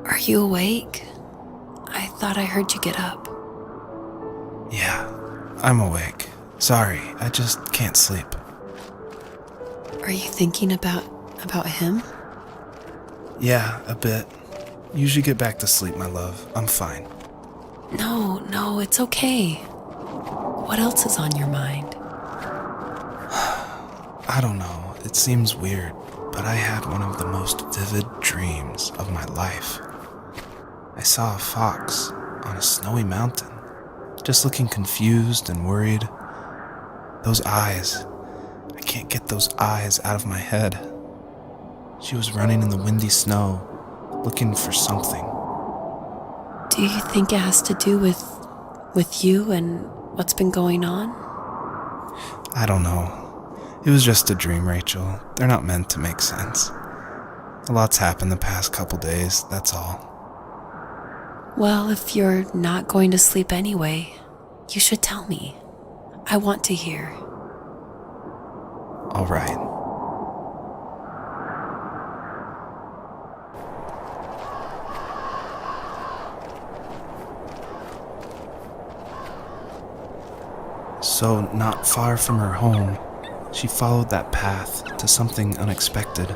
Are you awake? I thought I heard you get up. Yeah, I'm awake. Sorry, I just can't sleep. Are you thinking about him? Yeah, a bit. Usually get back to sleep, my love. I'm fine. No, it's okay. What else is on your mind? I don't know, it seems weird, but I had one of the most vivid dreams of my life. I saw a fox on a snowy mountain, just looking confused and worried. Those eyes, I can't get those eyes out of my head. She was running in the windy snow, looking for something. Do you think it has to do with you and what's been going on? I don't know. It was just a dream, Rachel. They're not meant to make sense. A lot's happened the past couple days, that's all. Well, if you're not going to sleep anyway, you should tell me. I want to hear. All right. So, not far from her home, she followed that path to something unexpected.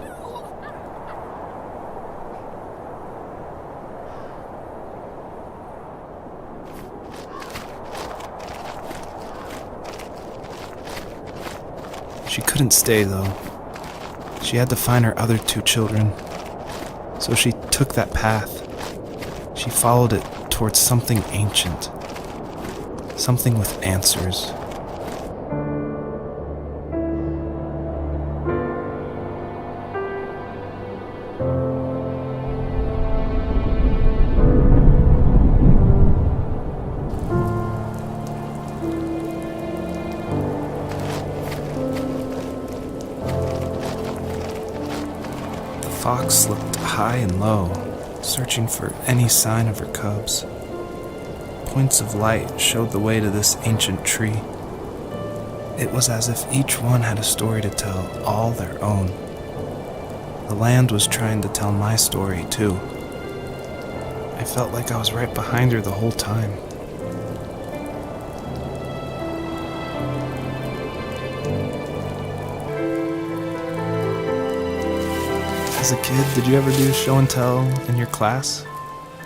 She couldn't stay, though. She had to find her other two children. So she took that path. She followed it towards something ancient. Something with answers. The fox looked high and low, searching for any sign of her cubs. Points of light showed the way to this ancient tree. It was as if each one had a story to tell, all their own. The land was trying to tell my story, too. I felt like I was right behind her the whole time. As a kid, did you ever do show and tell in your class?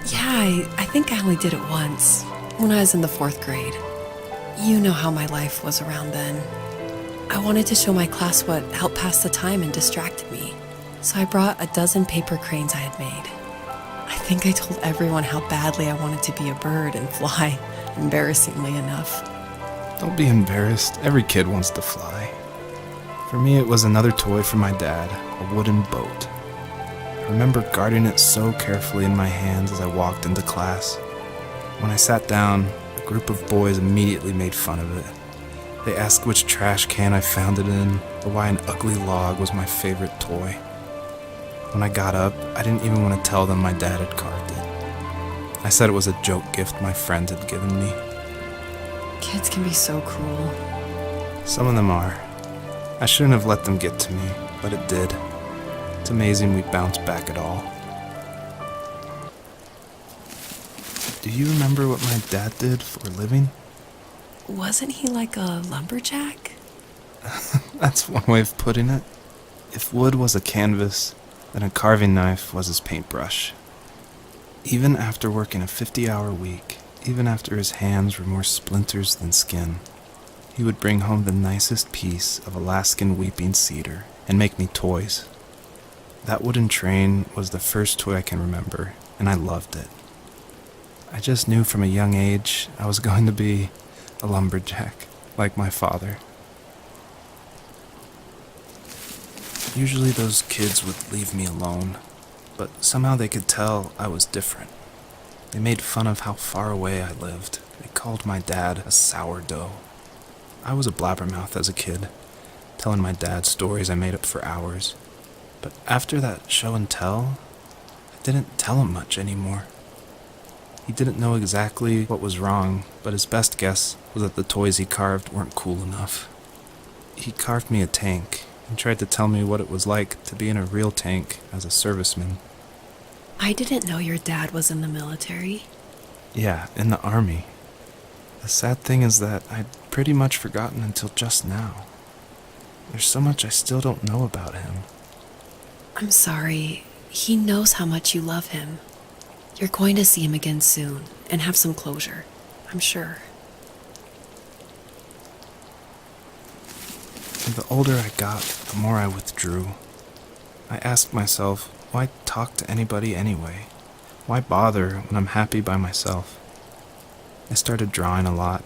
Yeah, I think I only did it once, when I was in the 4th grade. You know how my life was around then. I wanted to show my class what helped pass the time and distracted me, so I brought a dozen paper cranes I had made. I think I told everyone how badly I wanted to be a bird and fly, embarrassingly enough. Don't be embarrassed. Every kid wants to fly. For me, it was another toy from my dad, a wooden boat. I remember guarding it so carefully in my hands as I walked into class. When I sat down, a group of boys immediately made fun of it. They asked which trash can I found it in, or why an ugly log was my favorite toy. When I got up, I didn't even want to tell them my dad had carved it. I said it was a joke gift my friend had given me. Kids can be so cruel. Some of them are. I shouldn't have let them get to me, but it did. It's amazing we bounced back at all. Do you remember what my dad did for a living? Wasn't he like a lumberjack? That's one way of putting it. If wood was a canvas, then a carving knife was his paintbrush. Even after working a 50-hour week, even after his hands were more splinters than skin, he would bring home the nicest piece of Alaskan weeping cedar and make me toys. That wooden train was the first toy I can remember, and I loved it. I just knew from a young age I was going to be a lumberjack, like my father. Usually those kids would leave me alone, but somehow they could tell I was different. They made fun of how far away I lived. They called my dad a sourdough. I was a blabbermouth as a kid, telling my dad stories I made up for hours. But after that show and tell, I didn't tell him much anymore. He didn't know exactly what was wrong, but his best guess was that the toys he carved weren't cool enough. He carved me a tank, He tried to tell me what it was like to be in a real tank as a serviceman. I didn't know your dad was in the military. Yeah, in the army. The sad thing is that I'd pretty much forgotten until just now. There's so much I still don't know about him. I'm sorry. He knows how much you love him. You're going to see him again soon and have some closure, I'm sure. The older I got, the more I withdrew. I asked myself, why talk to anybody anyway? Why bother when I'm happy by myself? I started drawing a lot,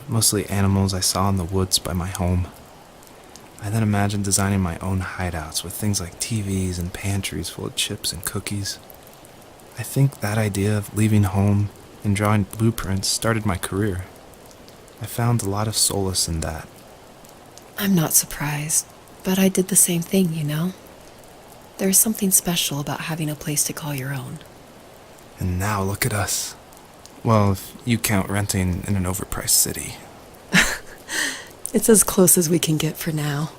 mostly animals I saw in the woods by my home. I then imagined designing my own hideouts with things like TVs and pantries full of chips and cookies. I think that idea of leaving home and drawing blueprints started my career. I found a lot of solace in that. I'm not surprised, but I did the same thing, you know? There's something special about having a place to call your own. And now look at us. Well, if you count renting in an overpriced city. It's as close as we can get for now.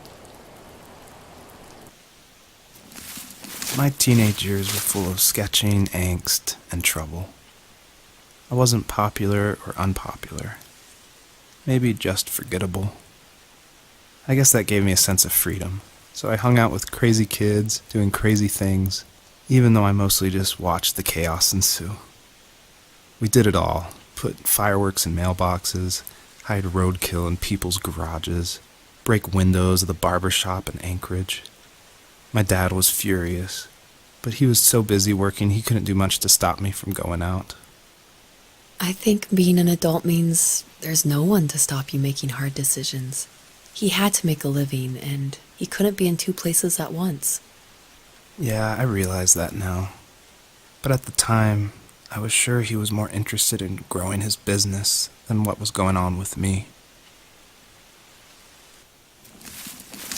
My teenage years were full of sketching, angst, and trouble. I wasn't popular or unpopular. Maybe just forgettable. I guess that gave me a sense of freedom, so I hung out with crazy kids, doing crazy things, even though I mostly just watched the chaos ensue. We did it all, put fireworks in mailboxes, hide roadkill in people's garages, break windows of the barber shop in Anchorage. My dad was furious, but he was so busy working he couldn't do much to stop me from going out. I think being an adult means there's no one to stop you making hard decisions. He had to make a living, and he couldn't be in two places at once. Yeah, I realize that now. But at the time, I was sure he was more interested in growing his business than what was going on with me.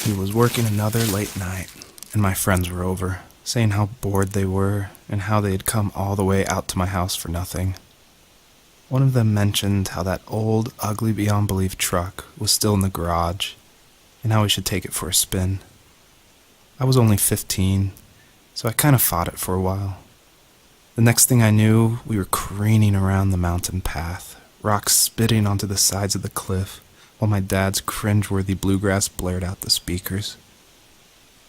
He was working another late night, and my friends were over, saying how bored they were and how they had come all the way out to my house for nothing. One of them mentioned how that old, ugly beyond belief truck was still in the garage, and how we should take it for a spin. I was only 15, so I kind of fought it for a while. The next thing I knew, we were careening around the mountain path, rocks spitting onto the sides of the cliff, while my dad's cringeworthy bluegrass blared out the speakers.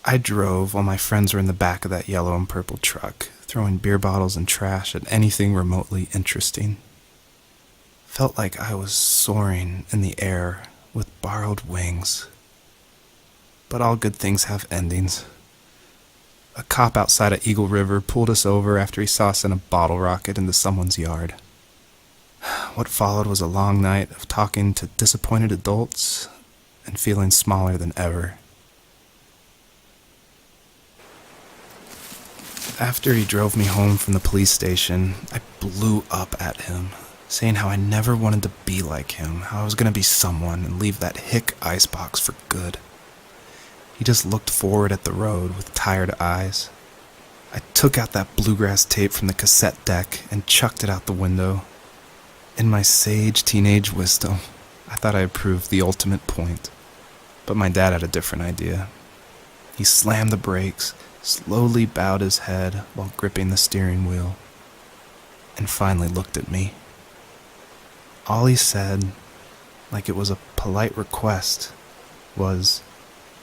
I drove while my friends were in the back of that yellow and purple truck, throwing beer bottles and trash at anything remotely interesting. Felt like I was soaring in the air with borrowed wings. But all good things have endings. A cop outside of Eagle River pulled us over after he saw us in a bottle rocket into someone's yard. What followed was a long night of talking to disappointed adults and feeling smaller than ever. After he drove me home from the police station, I blew up at him, saying how I never wanted to be like him, how I was going to be someone and leave that hick icebox for good. He just looked forward at the road with tired eyes. I took out that bluegrass tape from the cassette deck and chucked it out the window. In my sage teenage wisdom, I thought I had proved the ultimate point. But my dad had a different idea. He slammed the brakes, slowly bowed his head while gripping the steering wheel, and finally looked at me. All he said, like it was a polite request, was,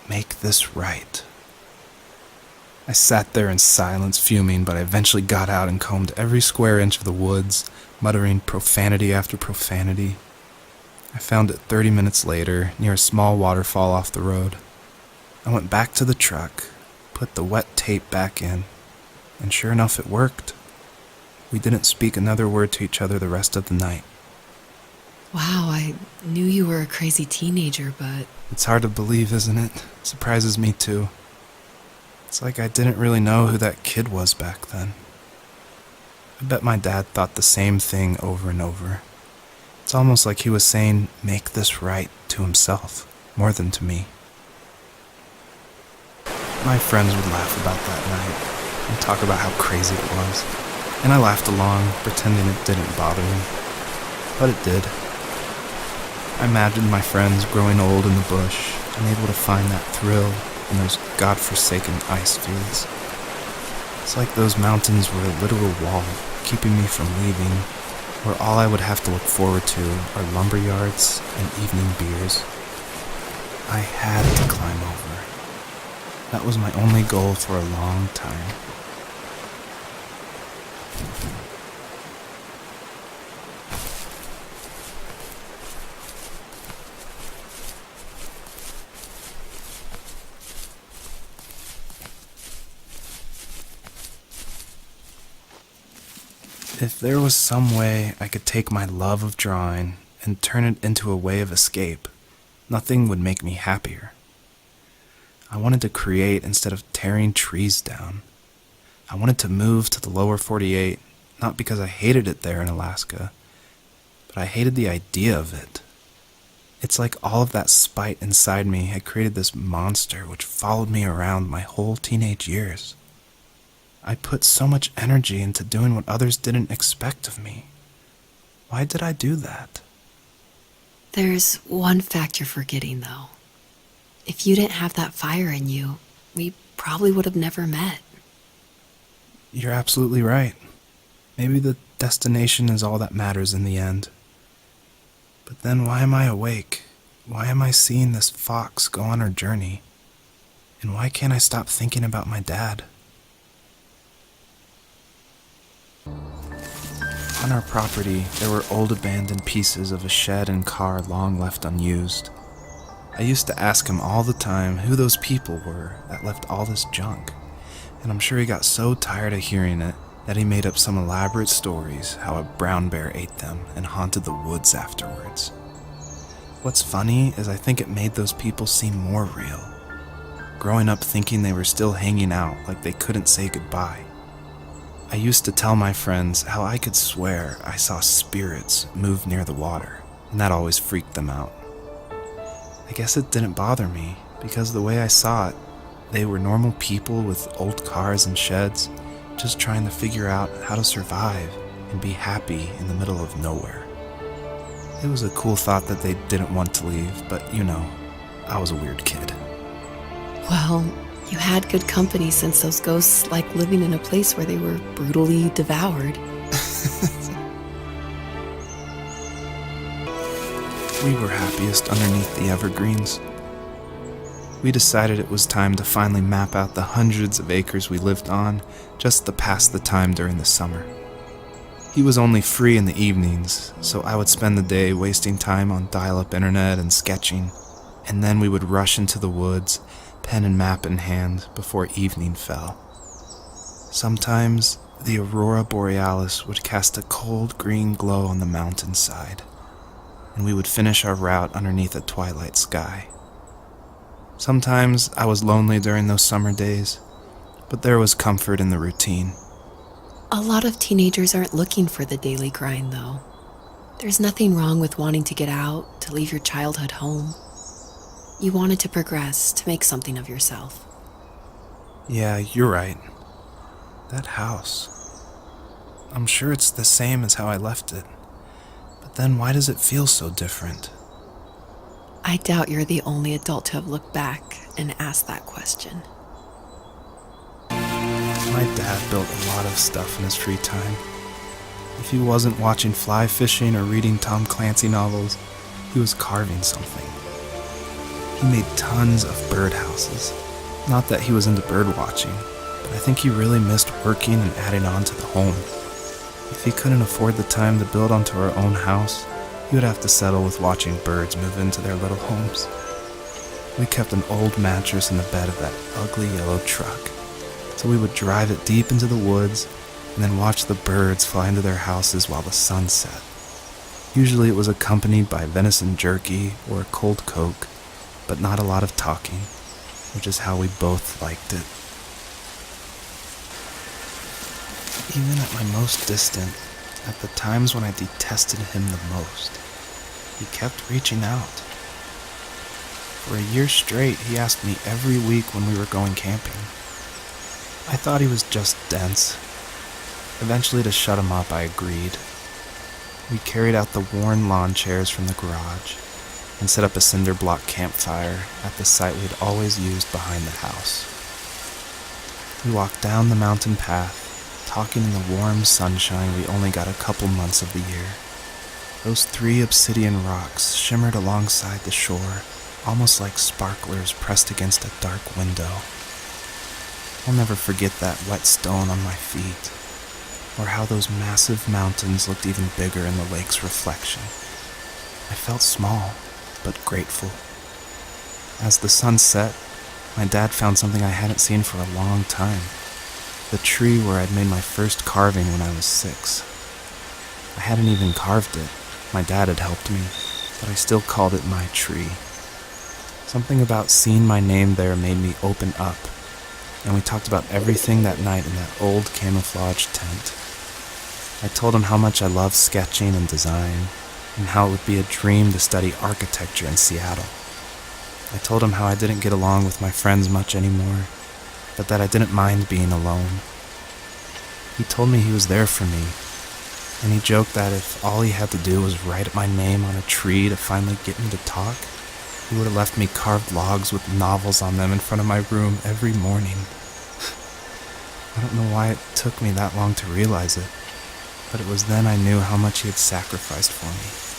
"Make this right." I sat there in silence, fuming, but I eventually got out and combed every square inch of the woods, muttering profanity after profanity. I found it 30 minutes later, near a small waterfall off the road. I went back to the truck, put the wet tape back in, and sure enough, it worked. We didn't speak another word to each other the rest of the night. Wow, I knew you were a crazy teenager, but... It's hard to believe, isn't it? Surprises me too. It's like I didn't really know who that kid was back then. I bet my dad thought the same thing over and over. It's almost like he was saying, "Make this right," to himself, more than to me. My friends would laugh about that night and talk about how crazy it was, and I laughed along, pretending it didn't bother me. But it did. I imagined my friends growing old in the bush, unable to find that thrill in those godforsaken ice fields. It's like those mountains were a literal wall keeping me from leaving, where all I would have to look forward to are lumber yards and evening beers. I had to climb over. That was my only goal for a long time. If there was some way I could take my love of drawing and turn it into a way of escape, nothing would make me happier. I wanted to create instead of tearing trees down. I wanted to move to the lower 48, not because I hated it there in Alaska, but I hated the idea of it. It's like all of that spite inside me had created this monster which followed me around my whole teenage years. I put so much energy into doing what others didn't expect of me. Why did I do that? There's one fact you're forgetting, though. If you didn't have that fire in you, we probably would have never met. You're absolutely right. Maybe the destination is all that matters in the end. But then why am I awake? Why am I seeing this fox go on her journey? And why can't I stop thinking about my dad? On our property, there were old abandoned pieces of a shed and car long left unused. I used to ask him all the time who those people were that left all this junk, and I'm sure he got so tired of hearing it that he made up some elaborate stories how a brown bear ate them and haunted the woods afterwards. What's funny is I think it made those people seem more real, growing up thinking they were still hanging out like they couldn't say goodbye. I used to tell my friends how I could swear I saw spirits move near the water, and that always freaked them out. I guess it didn't bother me, because the way I saw it, they were normal people with old cars and sheds, just trying to figure out how to survive and be happy in the middle of nowhere. It was a cool thought that they didn't want to leave, but I was a weird kid. Well, you had good company since those ghosts like living in a place where they were brutally devoured. We were happiest underneath the evergreens. We decided it was time to finally map out the hundreds of acres we lived on just to pass the time during the summer. He was only free in the evenings, so I would spend the day wasting time on dial-up internet and sketching, and then we would rush into the woods, pen and map in hand, before evening fell. Sometimes the aurora borealis would cast a cold green glow on the mountainside, and we would finish our route underneath a twilight sky. Sometimes I was lonely during those summer days, but there was comfort in the routine. A lot of teenagers aren't looking for the daily grind, though. There's nothing wrong with wanting to get out, to leave your childhood home. You wanted to progress, to make something of yourself. Yeah, you're right. That house. I'm sure it's the same as how I left it. But then why does it feel so different? I doubt you're the only adult to have looked back and asked that question. My dad built a lot of stuff in his free time. If he wasn't watching fly fishing or reading Tom Clancy novels, he was carving something. He made tons of birdhouses. Not that he was into bird watching, but I think he really missed working and adding on to the home. If he couldn't afford the time to build onto our own house, he would have to settle with watching birds move into their little homes. We kept an old mattress in the bed of that ugly yellow truck, so we would drive it deep into the woods and then watch the birds fly into their houses while the sun set. Usually it was accompanied by venison jerky or a cold Coke, but not a lot of talking, which is how we both liked it. Even at my most distant, at the times when I detested him the most, he kept reaching out. For a year straight, he asked me every week when we were going camping. I thought he was just dense. Eventually, to shut him up, I agreed. We carried out the worn lawn chairs from the garage, and set up a cinder block campfire at the site we'd always used behind the house. We walked down the mountain path, talking in the warm sunshine we only got a couple months of the year. Those 3 obsidian rocks shimmered alongside the shore, almost like sparklers pressed against a dark window. I'll never forget that wet stone on my feet, or how those massive mountains looked even bigger in the lake's reflection. I felt small, but grateful. As the sun set, my dad found something I hadn't seen for a long time. The tree where I'd made my first carving when I was 6. I hadn't even carved it. My dad had helped me, but I still called it my tree. Something about seeing my name there made me open up, and we talked about everything that night in that old camouflage tent. I told him how much I loved sketching and design, and how it would be a dream to study architecture in Seattle. I told him how I didn't get along with my friends much anymore, but that I didn't mind being alone. He told me he was there for me, and he joked that if all he had to do was write my name on a tree to finally get me to talk, he would have left me carved logs with novels on them in front of my room every morning. I don't know why it took me that long to realize it, but it was then I knew how much he had sacrificed for me.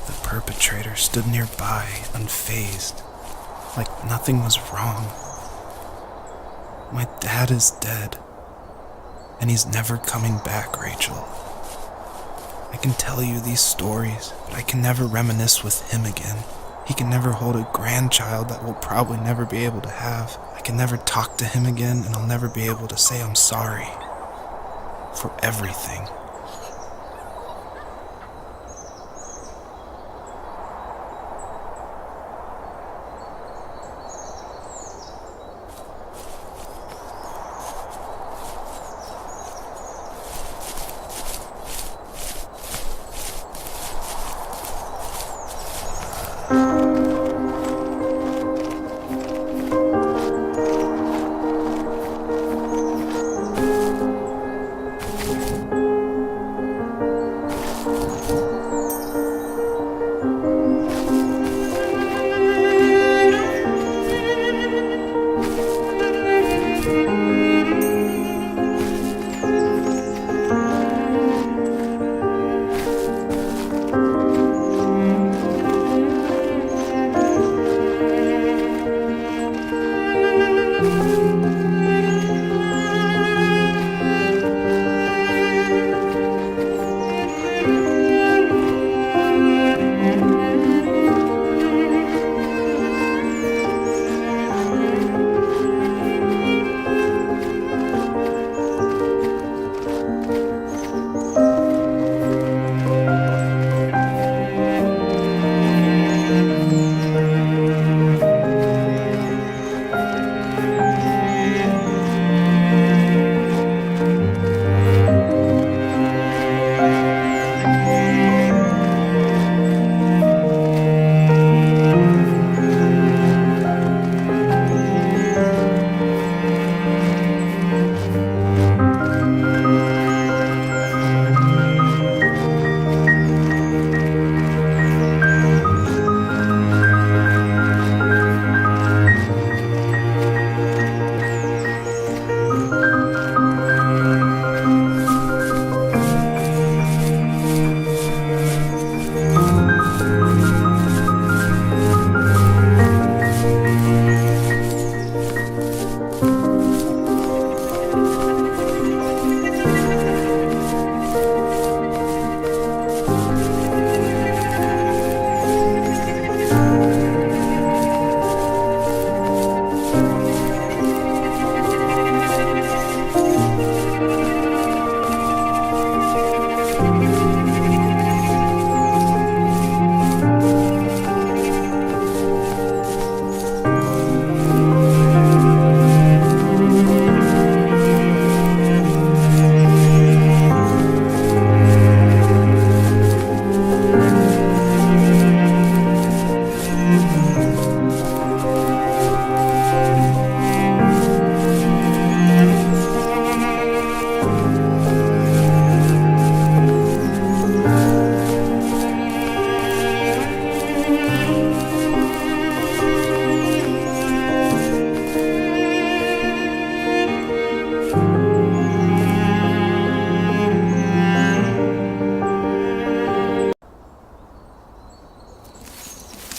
The perpetrator stood nearby, unfazed, like nothing was wrong. My dad is dead, and he's never coming back, Rachel. I can tell you these stories, but I can never reminisce with him again. He can never hold a grandchild that we'll probably never be able to have. I can never talk to him again, and I'll never be able to say I'm sorry for everything.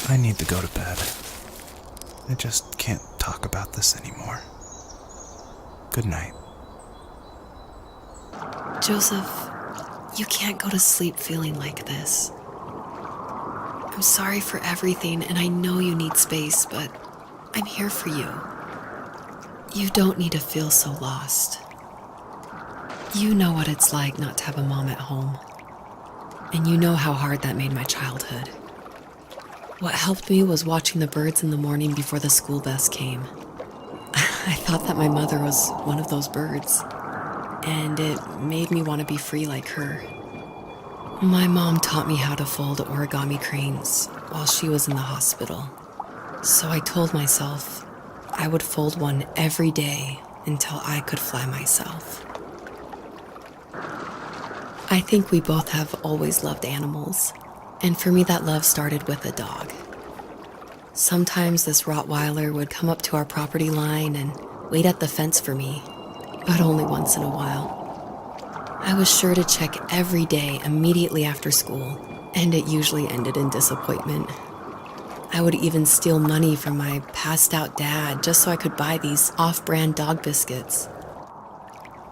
I need to go to bed. I just can't talk about this anymore. Good night. Joseph, you can't go to sleep feeling like this. I'm sorry for everything, and I know you need space, but I'm here for you. You don't need to feel so lost. You know what it's like not to have a mom at home. And you know how hard that made my childhood. What helped me was watching the birds in the morning before the school bus came. I thought that my mother was one of those birds, and it made me want to be free like her. My mom taught me how to fold origami cranes while she was in the hospital. So I told myself I would fold one every day until I could fly myself. I think we both have always loved animals, and for me that love started with a dog. Sometimes this Rottweiler would come up to our property line and wait at the fence for me, but only once in a while. I was sure to check every day immediately after school, and it usually ended in disappointment. I would even steal money from my passed-out dad just so I could buy these off-brand dog biscuits.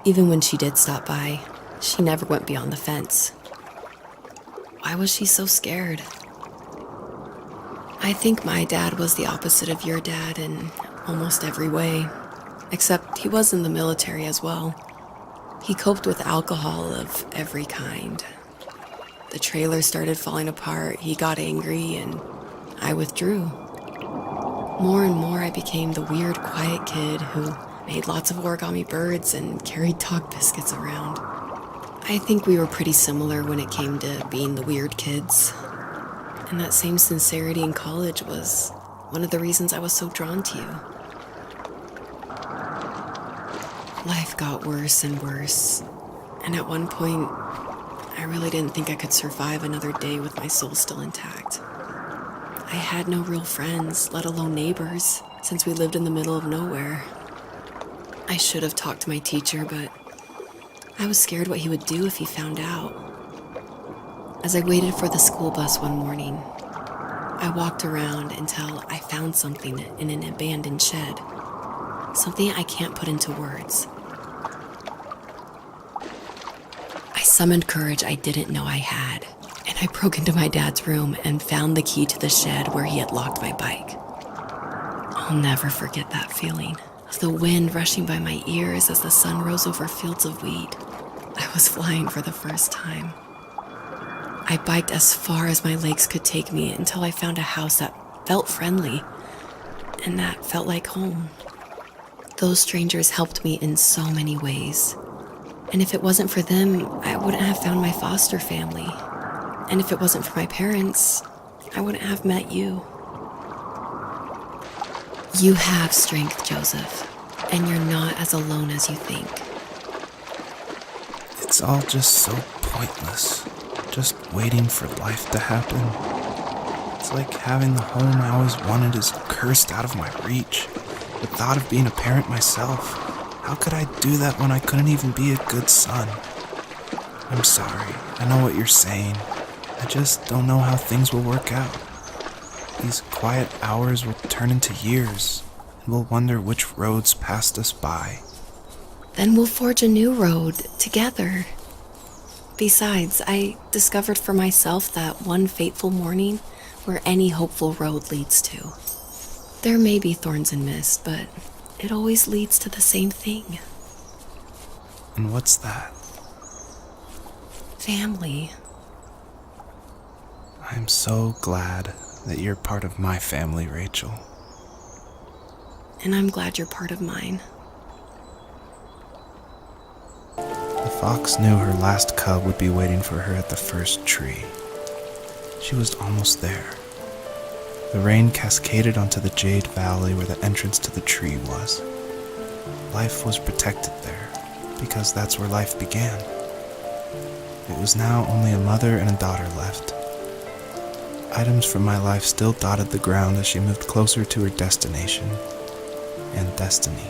Even when she did stop by, she never went beyond the fence. Why was she so scared? I think my dad was the opposite of your dad in almost every way, except he was in the military as well. He coped with alcohol of every kind. The trailer started falling apart, he got angry, and I withdrew. More and more, I became the weird, quiet kid who made lots of origami birds and carried dog biscuits around. I think we were pretty similar when it came to being the weird kids. And that same sincerity in college was one of the reasons I was so drawn to you. Life got worse and worse, and at one point, I really didn't think I could survive another day with my soul still intact. I had no real friends, let alone neighbors, since we lived in the middle of nowhere. I should have talked to my teacher, but I was scared what he would do if he found out. As I waited for the school bus one morning, I walked around until I found something in an abandoned shed. Something I can't put into words. I summoned courage I didn't know I had, and I broke into my dad's room and found the key to the shed where he had locked my bike. I'll never forget that feeling of the wind rushing by my ears as the sun rose over fields of wheat. I was flying for the first time. I biked as far as my legs could take me until I found a house that felt friendly and that felt like home. Those strangers helped me in so many ways. And if it wasn't for them, I wouldn't have found my foster family. And if it wasn't for my parents, I wouldn't have met you. You have strength, Joseph, and you're not as alone as you think. It's all just so pointless. Just waiting for life to happen. It's like having the home I always wanted is cursed out of my reach. The thought of being a parent myself. How could I do that when I couldn't even be a good son? I'm sorry. I know what you're saying. I just don't know how things will work out. These quiet hours will turn into years, and we'll wonder which roads passed us by. Then we'll forge a new road together. Besides, I discovered for myself that one fateful morning where any hopeful road leads to. There may be thorns and mist, but it always leads to the same thing. And what's that? Family. I'm so glad that you're part of my family, Rachel. And I'm glad you're part of mine. The fox knew her last cub would be waiting for her at the first tree. She was almost there. The rain cascaded onto the jade valley where the entrance to the tree was. Life was protected there, because that's where life began. It was now only a mother and a daughter left. Items from my life still dotted the ground as she moved closer to her destination and destiny.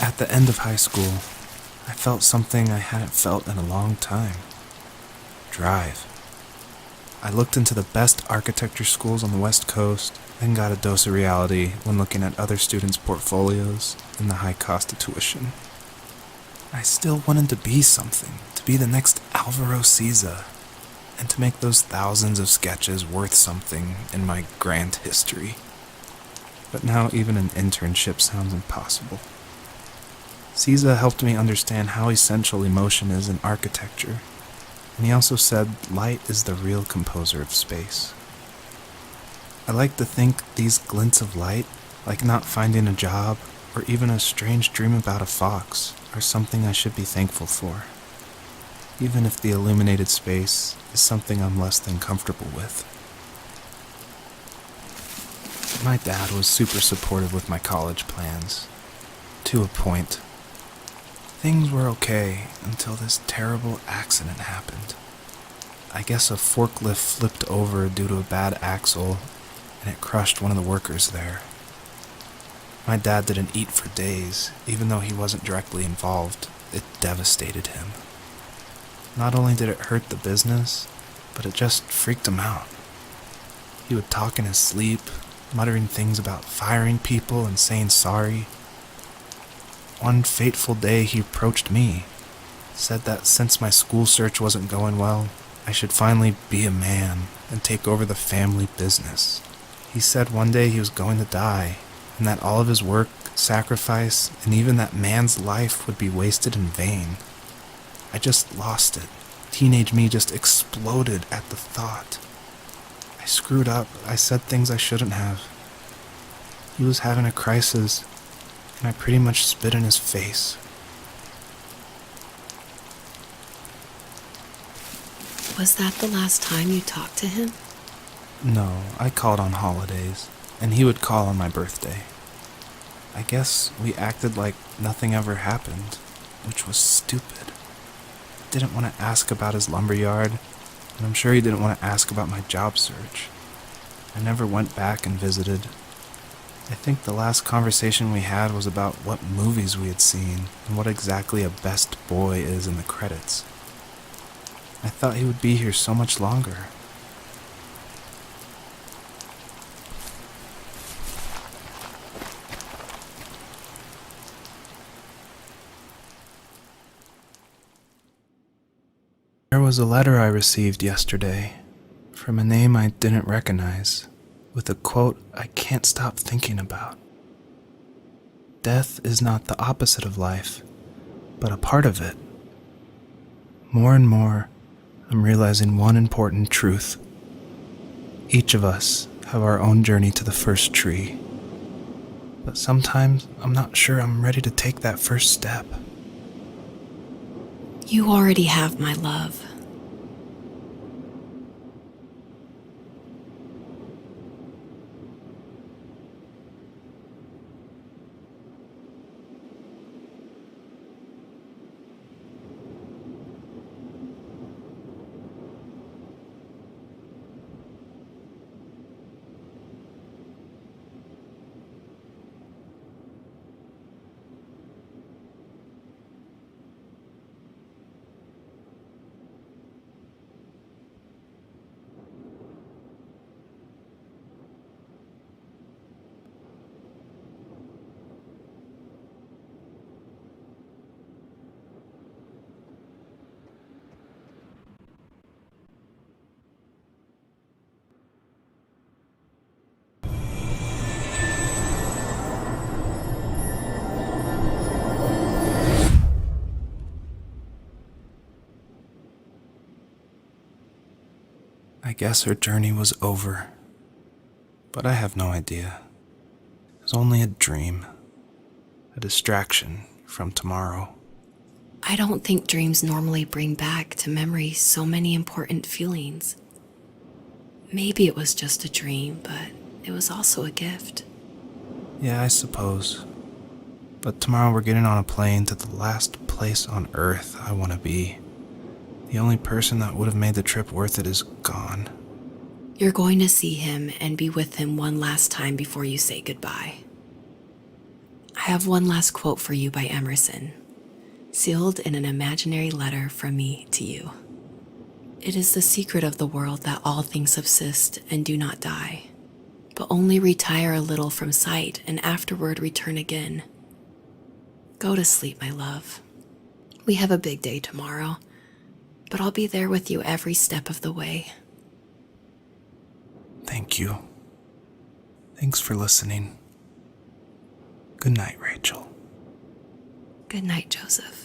At the end of high school, I felt something I hadn't felt in a long time. Drive. I looked into the best architecture schools on the West Coast, then got a dose of reality when looking at other students' portfolios and the high cost of tuition. I still wanted to be something, to be the next Alvaro Siza, and to make those thousands of sketches worth something in my grand history. But now even an internship sounds impossible. Siza helped me understand how essential emotion is in architecture, and he also said light is the real composer of space. I like to think these glints of light, like not finding a job or even a strange dream about a fox, are something I should be thankful for, even if the illuminated space is something I'm less than comfortable with. My dad was super supportive with my college plans, to a point. Things were okay until this terrible accident happened. I guess a forklift flipped over due to a bad axle, and it crushed one of the workers there. My dad didn't eat for days, even though he wasn't directly involved. It devastated him. Not only did it hurt the business, but it just freaked him out. He would talk in his sleep, muttering things about firing people and saying sorry. One fateful day he approached me, said that since my school search wasn't going well, I should finally be a man and take over the family business. He said one day he was going to die, and that all of his work, sacrifice, and even that man's life would be wasted in vain. I just lost it. Teenage me just exploded at the thought. I screwed up. I said things I shouldn't have. He was having a crisis, and I pretty much spit in his face. Was that the last time you talked to him? No, I called on holidays, and he would call on my birthday. I guess we acted like nothing ever happened, which was stupid. Didn't want to ask about his lumberyard, and I'm sure he didn't want to ask about my job search. I never went back and visited. I think the last conversation we had was about what movies we had seen and what exactly a best boy is in the credits. I thought he would be here so much longer. There was a letter I received yesterday from a name I didn't recognize, with a quote I can't stop thinking about. Death is not the opposite of life, but a part of it. More and more, I'm realizing one important truth. Each of us have our own journey to the first tree, but sometimes I'm not sure I'm ready to take that first step. You already have my love. I guess her journey was over, but I have no idea. It was only a dream, a distraction from tomorrow. I don't think dreams normally bring back to memory so many important feelings. Maybe it was just a dream, but it was also a gift. Yeah, I suppose. But tomorrow we're getting on a plane to the last place on Earth I want to be. The only person that would have made the trip worth it is gone. You're going to see him and be with him one last time before you say goodbye. I have one last quote for you by Emerson, sealed in an imaginary letter from me to you. It is the secret of the world that all things subsist and do not die, but only retire a little from sight and afterward return again. Go to sleep, my love. We have a big day tomorrow, but I'll be there with you every step of the way. Thank you. Thanks for listening. Good night, Rachel. Good night, Joseph.